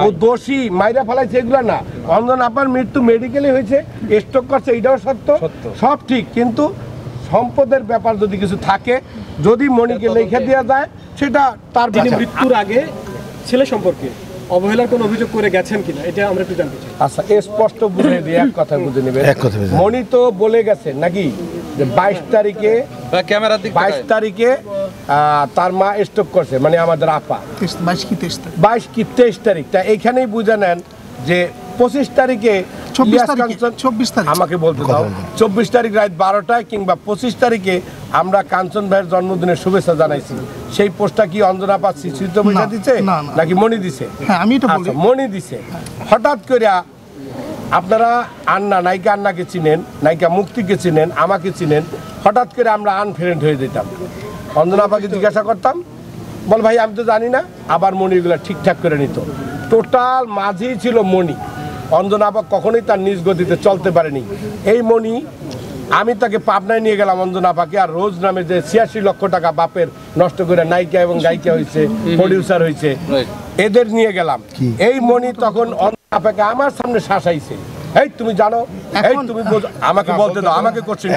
ও দোষী মাইরা ফেলাইছে এগুলো না। অঞ্জন আপার মৃত্যু মেডিকেলে হয়েছে, স্ট্রোক করছে, এটাও সত্য, সব ঠিক। কিন্তু সম্পদের ব্যাপার যদি কিছু থাকে, যদি মনিকে লিখে দেওয়া যায়, সেটা তার মৃত্যুর আগে ছেলে সম্পর্কে অবহেলার কোনো অভিযোগ করে গেছেন কিনা, এটা আমরা একটু জানতে চাই। আচ্ছা, স্পষ্ট বুঝে দিয়ে এক কথা বুঝে নেবেন। মনি তো বলে গেছে নাকি যে 22 তারিখে তার মা স্ট্রোক করছে, মানে আমাদের আপা 22 কি 23 তারিখ। তা এইখানেই বুঝে নেন যে 25 তারিখে 24 তারিখ আমাকে বলতে দাও, 24 তারিখ রাত 12টায় কিংবা 25 তারিখে আমরা কাঞ্চন ভাইয়ের জন্মদিনের শুভেচ্ছা জানাইছি। সেই পোস্টটা কি অঞ্জনা আপা স্মৃত বইটা দিছে নাকি মনি দিছে? মনি দিছে। হঠাৎ করে আপনারা নায়িকা আন্নাকে চিনেন, নায়িকা মুক্তিকে চিনেন, আমাকে চিনেন, হঠাৎ করে আমরা আনফ্রেন্ড হয়ে যেতাম। অঞ্জনা আপাকে জিজ্ঞাসা করতাম, বল ভাই আমি তো জানি না, আবার মনিগুলো ঠিকঠাক করে নিত। টোটাল মাঝেই ছিল মনি। অঞ্জনা আপা কখনোই তার নিজ গতিতে চলতে পারেনি। এই মনি, আমি তাকে পাবনায় নিয়ে গেলাম অঞ্জনা আপাকে, আর রোজ নামে যে 86 লক্ষ টাকা বাপের নষ্ট করে নায়িকা এবং গায়িকা হয়েছে, প্রডিউসার হয়েছে, এদের নিয়ে গেলাম। এই মনি তখন অঞ্জনা আপাকে আমার সামনে শাসাইছে। এই তুমি জানো, এই তুমি আমাকে বলতে দাও, আমাকে কোশ্চেন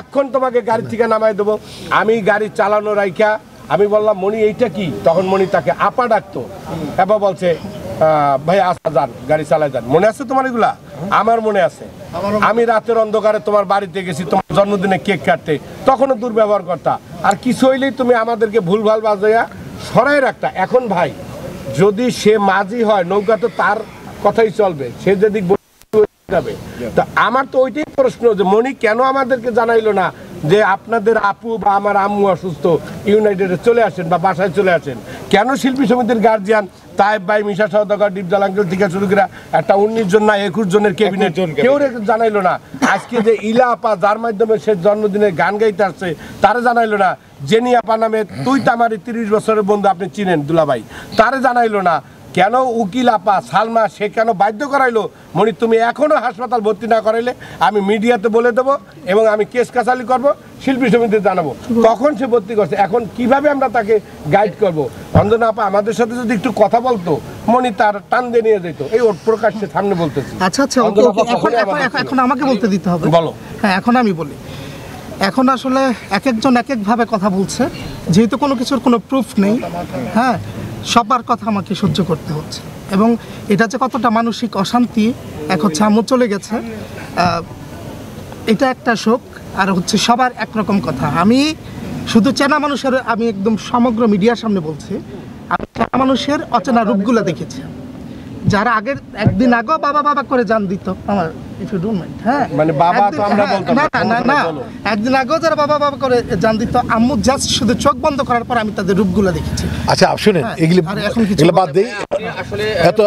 এখন তোমাকে গাড়ি থেকে নামাই দেবো। আমি গাড়ি চালানো রাইখা আমি বললাম মনি এইটা কি? তখন মনি তাকে আপা ডাকতো, এবার বলছে ভাই আসা যান, গাড়ি চালায় যান। মনে আছে তোমার এগুলা? আমার মনে আছে। আমি রাতের অন্ধকারে তোমার বাড়িতে গেছি তোমার জন্মদিনে কেক কাটতে, তখনও দুর্ব্যবহার করতা, আর কিছু হইলেই তুমি আমাদেরকে ভুলভাল বাজাইয়া সরাই রাখতা। এখন ভাই যদি সে মাঝি হয়, নৌকা তো তার কথাই চলবে, সে যদি যাবে। তা আমার তো ওইটাই প্রশ্ন যে মনি কেন আমাদেরকে জানাইলো না যে আপনাদের আপু বা আমার আম্মু অসুস্থ, ইউনাইটেডে চলে আসেন বা বাসায় চলে আসেন? কেন শিল্পী সমিতির গার্জিয়ান তাইব ভাই, মিশা সওদাগর, ডিপজল আঙ্কেল থেকে শুরু করে একটা 19 জন না 21 জনের ক্যাবিনেট, কেউ জানাইলো না? আজকে যে ইলা আপা, যার মাধ্যমে সে জন্মদিনে গান গাইতে আসছে, তারা জানাইলো না? জেনি আপা নামে তুই তামারি 30 বছরের বন্ধু, আপনি চিনেন দুলাভাই, তারা জানাইলো না? কেন উকিল আপা সালমা, সে কেন বাধ্য করাইলো মনি তুমি এখনো হাসপাতাল ভর্তি না করাইলে আমি মিডিয়াতে বলে দেবো এবং আমি কেস কাছালি করবো, শিল্পী সমিতিতে জানাবো। তখন সে ভর্তি করছে। এখন কিভাবে আমরা তাকে গাইড করব? অঞ্জনা আপা আমাদের সাথে যদি একটু কথা বলতো, মনি তার টান দিয়ে নিয়ে যেত। এই ওর প্রকাশ্যে সামনে বলতেছি। আচ্ছা, এখন আমাকে বলতে দিতে হবে। বলো। হ্যাঁ, এখন আমি বলি। এখন আসলে এক একজন এক একভাবে কথা বলছে, যেহেতু কোনো কিছুর কোনো প্রুফ নেই। হ্যাঁ, সবার কথা আমাকে সহ্য করতে হচ্ছে, এবং এটা যে কতটা মানসিক অশান্তি, এক হচ্ছে আম্মু চলে গেছে, এটা একটা শোক, আর হচ্ছে সবার একরকম কথা। আমি শুধু চেনা মানুষের, আমি একদম সমগ্র মিডিয়ার সামনে বলছি, আমি চেনা মানুষের অচেনা রূপগুলো দেখেছি, যারা আগের একদিন আগে বাবা বাবা করে জান দিত আমার, ইফ ইউ ডোন্ট মাইন্ড। হ্যাঁ, মানে বাবা তো আমরা বলতাম না, একদিন আগেও যারা বাবা বাবা করে জান দিত, আম্মু জাস্ট শুধু চোখ বন্ধ করার পর আমি তাদের রূপগুলো দেখেছি। আচ্ছা শুনেন, এগুলো বাদ দেই,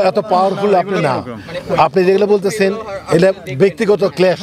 এত পাওয়ারফুল আপনি না, আপনি যেগুলো বলতেছেন এটা ব্যক্তিগত ক্লেশ।